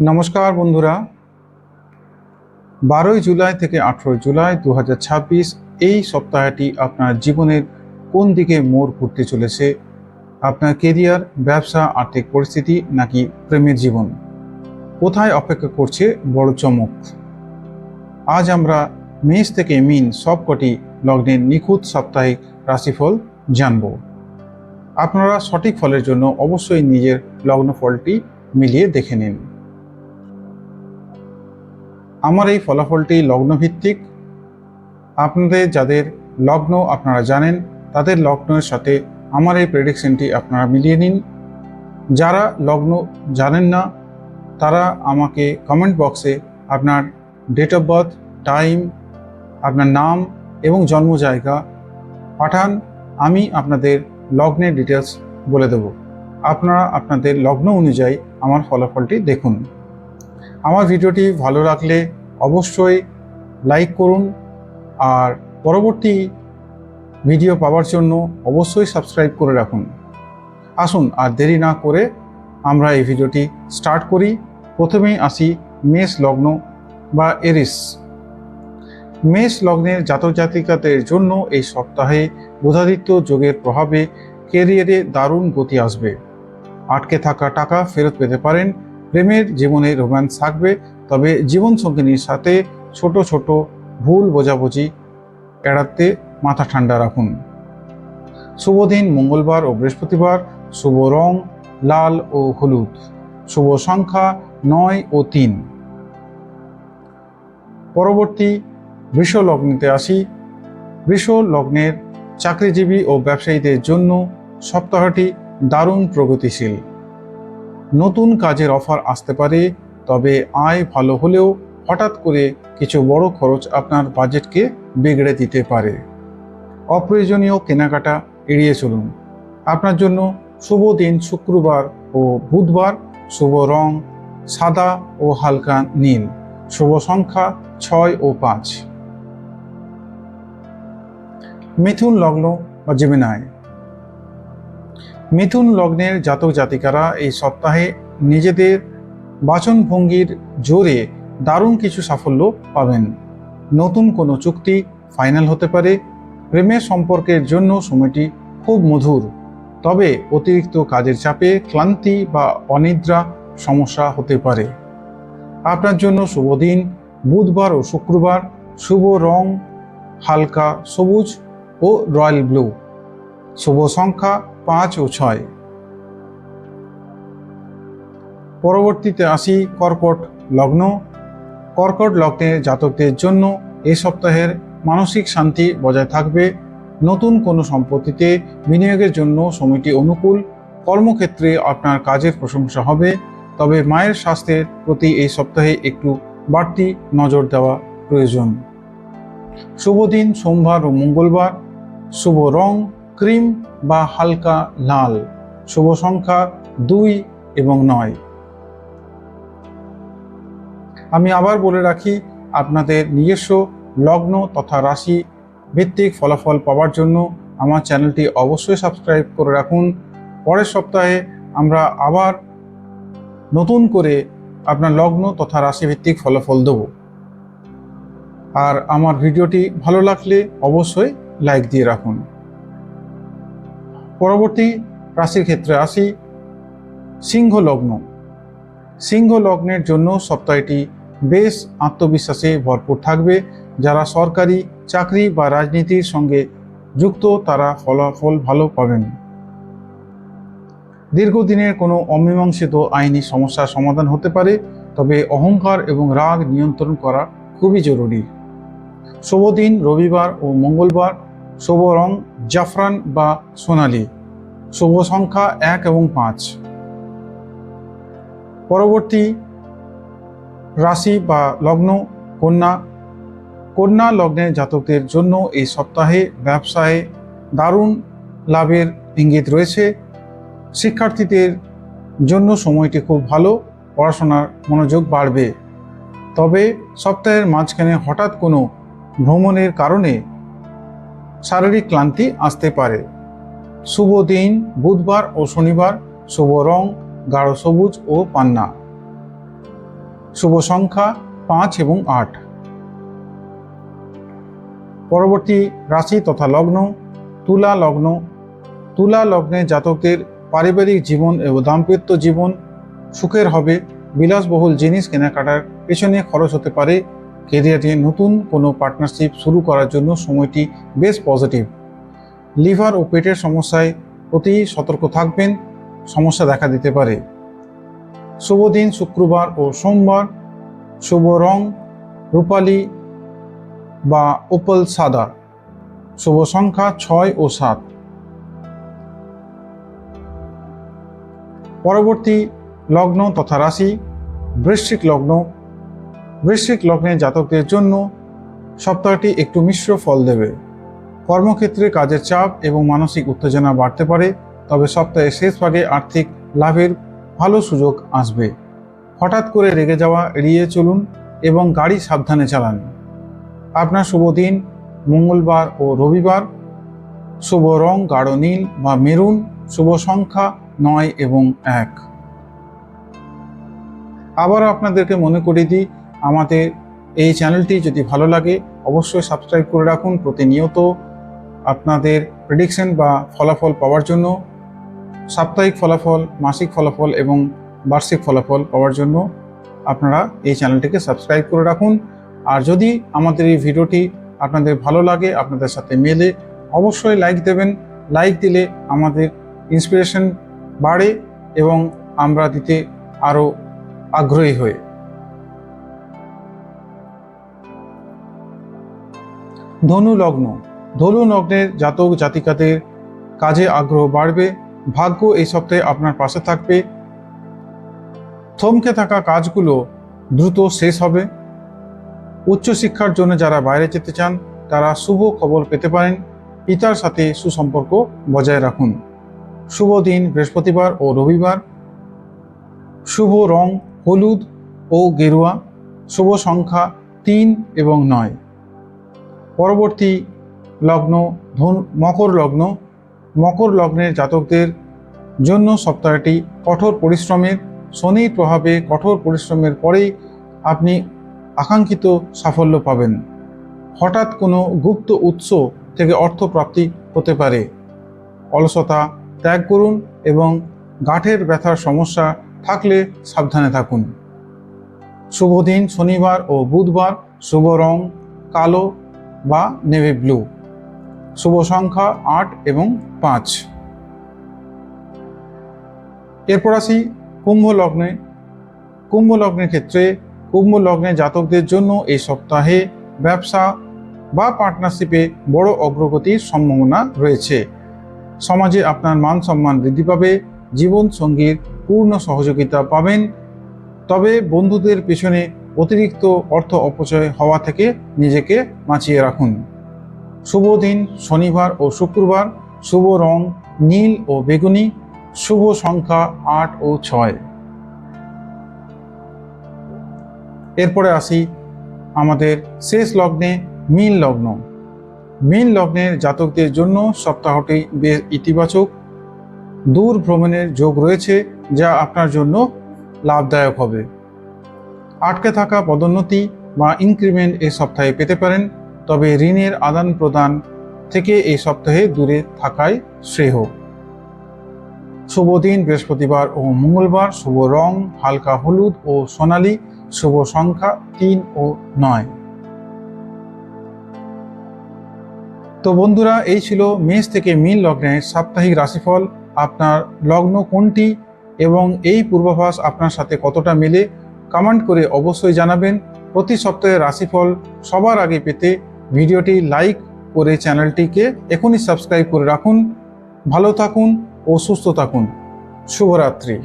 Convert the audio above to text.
নমস্কার বন্ধুরা, 12ই জুলাই থেকে 18 জুলাই 2026 এই সপ্তাহটি আপনার জীবনের কোন দিকে মোড় ঘুরতে চলেছে? আপনার কেরিয়ার, ব্যবসা, আর্থিক পরিস্থিতি নাকি প্রেমের জীবন? কোথায় অপেক্ষা করছে বড় চমক? আজ আমরা মেষ থেকে মীন সবকটি লগ্নের নিখুঁত সাপ্তাহিক রাশিফল জানব। আপনারা সঠিক ফলের জন্য অবশ্যই নিজের লগ্নফলটি মিলিয়ে দেখে নিন। আমার এই ফলাফলটি লগ্নভিত্তিক। আপনাদের যাদের লগ্ন আপনারা জানেন, তাদের লগ্নের সাথে আমার এই প্রেডিকশনটি আপনারা মিলিয়ে নিন। যারা লগ্ন জানেন না, তারা আমাকে কমেন্ট বক্সে আপনার ডেট অফ বার্থ, টাইম, আপনার নাম এবং জন্ম জায়গা পাঠান। আমি আপনাদের লগ্নের ডিটেলস বলে দেব। আপনারা আপনাদের লগ্ন অনুযায়ী আমার ফলাফলটি দেখুন। আমার ভিডিওটি ভালো লাগলে অবশ্যই লাইক করুন, আর পরবর্তী ভিডিও পাওয়ার জন্য অবশ্যই সাবস্ক্রাইব করে রাখুন। আসুন আর দেরি না করে আমরা এই ভিডিওটি স্টার্ট করি। প্রথমেই আসি মেষ লগ্ন বা এরিস। মেষ লগ্নের জাতক জাতিকাদের জন্য এই সপ্তাহে বুধাদিত্য যোগের প্রভাবে ক্যারিয়ারে দারুণ গতি আসবে। আটকে থাকা টাকা ফেরত পেতে পারেন। প্রেমের জীবনে রোম্যান্স থাকবে, তবে জীবনসঙ্গিনীর সাথে ছোট ছোট ভুল বোঝাবুঝি এড়াতে মাথা ঠান্ডা রাখুন। শুভ দিন মঙ্গলবার ও বৃহস্পতিবার। শুভ রং লাল ও হলুদ। শুভ সংখ্যা 9 ও 3। পরবর্তী বৃষ লগ্নেতে আসি। বৃষ লগ্নের চাকরিজীবী ও ব্যবসায়ীদের জন্য সপ্তাহটি দারুণ প্রগতিশীল। নতুন কাজের অফার আসতে পারে, তবে আয় ভালো হলেও হঠাৎ করে কিছু বড় খরচ আপনার বাজেটকে বিগড়ে দিতে পারে। অপ্রয়োজনীয় কেনাকাটা এড়িয়ে চলুন। আপনার জন্য শুভ দিন শুক্রবার ও বুধবার। শুভ রং সাদা ও হালকা নীল। শুভ সংখ্যা 6 ও 5। মিথুন লগ্ন বা জেমিনাই। মিথুন লগ্নের জাতক জাতিকারা এই সপ্তাহে নিজেদের বাচনভঙ্গির জোরে দারুণ কিছু সাফল্য পাবেন। নতুন কোনো চুক্তি ফাইনাল হতে পারে। প্রেমের সম্পর্কের জন্য সময়টি খুব মধুর, তবে অতিরিক্ত কাজের চাপে ক্লান্তি বা অনিদ্রা সমস্যা হতে পারে। আপনার জন্য শুভ দিন বুধবার ও শুক্রবার। শুভ রং হালকা সবুজ ও রয়্যাল ব্লু। শুভ সংখ্যা 5 ও 6। পরবর্তীতে আসি কর্কট লগ্ন। কর্কট লগ্নের জাতকদের জন্য এই সপ্তাহের মানসিক শান্তি বজায় থাকবে। নতুন কোনো সম্পত্তিতে বিনিয়োগের জন্য সময়টি অনুকূল। কর্মক্ষেত্রে আপনার কাজের প্রশংসা হবে, তবে মায়ের স্বাস্থ্যের প্রতি এই সপ্তাহে একটু বাড়তি নজর দেওয়া প্রয়োজন। শুভ দিন সোমবার ও মঙ্গলবার। শুভ রং ক্রিম বা হালকা লাল। শুভ সংখ্যা 2 এবং 9। আমি আবার বলে রাখি, আপনাদের নিজস্ব লগ্ন তথা রাশি ভিত্তিক ফলাফল পাওয়ার জন্য আমার চ্যানেলটি অবশ্যই সাবস্ক্রাইব করে রাখুন। পরের সপ্তাহে আমরা আবার নতুন করে আপনার লগ্ন তথা রাশি ভিত্তিক ফলাফল দেব। আর আমার ভিডিওটি ভালো লাগলে অবশ্যই লাইক দিয়ে রাখুন। পরবর্তী রাশির ক্ষেত্রে আসি সিংহ লগ্ন। সিংহ লগ্নের জন্য সপ্তাহটি বেশ আত্মবিশ্বাসে ভরপুর থাকবে। যারা সরকারি চাকরি বা রাজনীতির সঙ্গে যুক্ত তারা ফলাফল ভালো পাবেন। দীর্ঘদিনের কোনো অমীমাংসিত আইনি সমস্যার সমাধান হতে পারে, তবে অহংকার এবং রাগ নিয়ন্ত্রণ করা খুবই জরুরি। শুভ দিন রবিবার ও মঙ্গলবার। শুভ রং জাফরান বা সোনালী। শুভ সংখ্যা 1 এবং 5। পরবর্তী রাশি বা লগ্ন কন্যা। কন্যা লগ্নের জাতকদের জন্য এই সপ্তাহে ব্যবসায় দারুণ লাভের ইঙ্গিত রয়েছে। শিক্ষার্থীদের জন্য সময়টি খুব ভালো, পড়াশোনার মনোযোগ বাড়বে। তবে সপ্তাহের মাঝখানে হঠাৎ কোনো ভ্রমণের কারণে শারীরিক ক্লান্তি আসতে পারে। শুভ দিন বুধবার ও শনিবার। শুভ রং গাঢ় সবুজ ও পান্না। শুভ সংখ্যা 5 এবং 8। পরবর্তী রাশি তথা লগ্ন তুলা লগ্ন। তুলা লগ্নে জাতকদের পারিবারিক জীবন এবং দাম্পত্য জীবন সুখের হবে। বিলাসবহুল জিনিস কেনাকাটার পেছনে খরচ হতে পারে। কেরিয়ারে নতুন কোনো পার্টনারশিপ শুরু করার জন্য সময়টি বেশ পজিটিভ। লিভার ও পেটের সমস্যায় অতি সতর্ক থাকবেন, সমস্যা দেখা দিতে পারে। শুভ দিন শুক্রবার ও সোমবার। শুভ রং রূপালী বা ওপাল সাদা। শুভ সংখ্যা 6 ও 7। পরবর্তী লগ্ন তথা রাশি বৃশ্চিক লগ্ন। বৃশ্চিক লগ্নের জাতকদের জন্য সপ্তাহটি একটু মিশ্র ফল দেবে। কর্মক্ষেত্রে কাজের চাপ এবং মানসিক উত্তেজনা বাড়তে পারে, তবে সপ্তাহের শেষ ভাগে আর্থিক লাভের ভালো সুযোগ আসবে। হঠাৎ করে রেগে যাওয়া এড়িয়ে চলুন এবং গাড়ি সাবধানে চালান। আপনার শুভ দিন মঙ্গলবার ও রবিবার। শুভ রং গাঢ় নীল বা মেরুন। শুভ সংখ্যা 9 এবং 1। আবারও আপনাদেরকে মনে করিয়ে দিই, আমাদের এই চ্যানেলটি যদি ভালো লাগে অবশ্যই সাবস্ক্রাইব করে রাখুন। প্রতিনিয়ত আপনাদের প্রেডিকশন বা ফলাফল পাওয়ার জন্য, সাপ্তাহিক ফলাফল, মাসিক ফলাফল এবং বার্ষিক ফলাফল পাওয়ার জন্য আপনারা এই চ্যানেলটিকে সাবস্ক্রাইব করে রাখুন। আর যদি আমাদের এই ভিডিওটি আপনাদের ভালো লাগে, আপনাদের সাথে মেলে, অবশ্যই লাইক দেবেন। লাইক দিলে আমাদের ইন্সপিরেশন বাড়ে এবং আমরা দিতে আরও আগ্রহী হই। ধনু লগ্ন। ধনু লগ্নের জাতক জাতিকাদের কাজে আগ্রহ বাড়বে। ভাগ্য এই সপ্তাহে আপনার পাশে থাকবে। থমকে থাকা কাজগুলো দ্রুত শেষ হবে। উচ্চশিক্ষার জন্য যারা বাইরে যেতে চান তারা শুভ খবর পেতে পারেন। পিতার সাথে সুসম্পর্ক বজায় রাখুন। শুভ দিন বৃহস্পতিবার ও রবিবার। শুভ রং হলুদ ও গেরুয়া। শুভ সংখ্যা 3 এবং 9। পরবর্তী লগ্ন মকর লগ্ন। মকর লগ্নের জাতকদের জন্য সপ্তাহটি কঠোর পরিশ্রমের। শনির প্রভাবে কঠোর পরিশ্রমের পরেই আপনি আকাঙ্ক্ষিত সাফল্য পাবেন। হঠাৎ কোনো গুপ্ত উৎস থেকে অর্থ প্রাপ্তি হতে পারে। অলসতা ত্যাগ করুন এবং গাঁঠের ব্যথার সমস্যা থাকলে সাবধানে থাকুন। শুভ দিন শনিবার ও বুধবার। শুভ রং কালো বা নেভি ব্লু। শুভ সংখ্যা 8 এবং 5। এরপর আসি কুম্ভ লগ্নে। কুম্ভ লগ্নের ক্ষেত্রে কুম্ভ লগ্নের জাতকদের জন্য এই সপ্তাহে ব্যবসা বা পার্টনারশিপে বড় অগ্রগতির সম্ভাবনা রয়েছে। সমাজে আপনার মান সম্মান বৃদ্ধি পাবে। জীবন সঙ্গীর পূর্ণ সহযোগিতা পাবেন। তবে বন্ধুদের পেছনে অতিরিক্ত অর্থ অপচয় হওয়া থেকে নিজেকে বাঁচিয়ে রাখুন। শুভ দিন শনিবার ও শুক্রবার। শুভ রং নীল ও বেগুনি। শুভ সংখ্যা 8 ও 6। এরপরে আসি আমাদের শেষ লগ্নে মীন লগ্ন। মীন লগ্নের জাতকদের জন্য সপ্তাহটি বেশ ইতিবাচক। দূর ভ্রমণের যোগ রয়েছে যা আপনার জন্য লাভদায়ক হবে। আটকে থাকা পদোন্নতি বা ইনক্রিমেন্ট এই সপ্তাহে পেতে পারেন, তবে ঋণের আদান প্রদান থেকে এই সপ্তাহে দূরে থাকাই শ্রেয়। শুভ দিন বৃহস্পতিবার ও মঙ্গলবার। শুভ রং হালকা হলুদ ও সোনালী। শুভ সংখ্যা 3 ও 9। তো বন্ধুরা, এই ছিল মেষ থেকে মীন লগ্নের সাপ্তাহিক রাশিফল। আপনার লগ্ন কোনটি এবং এই পূর্বাভাস আপনার সাথে কতটা মেলে কমেন্ট করে অবশ্যই জানাবেন। প্রতি সপ্তাহে রাশিফল সবার আগে পেতে ভিডিওটি লাইক করে চ্যানেলটিকে এখনই সাবস্ক্রাইব করে রাখুন। ভালো থাকুন ও সুস্থ থাকুন। শুভরাত্রি।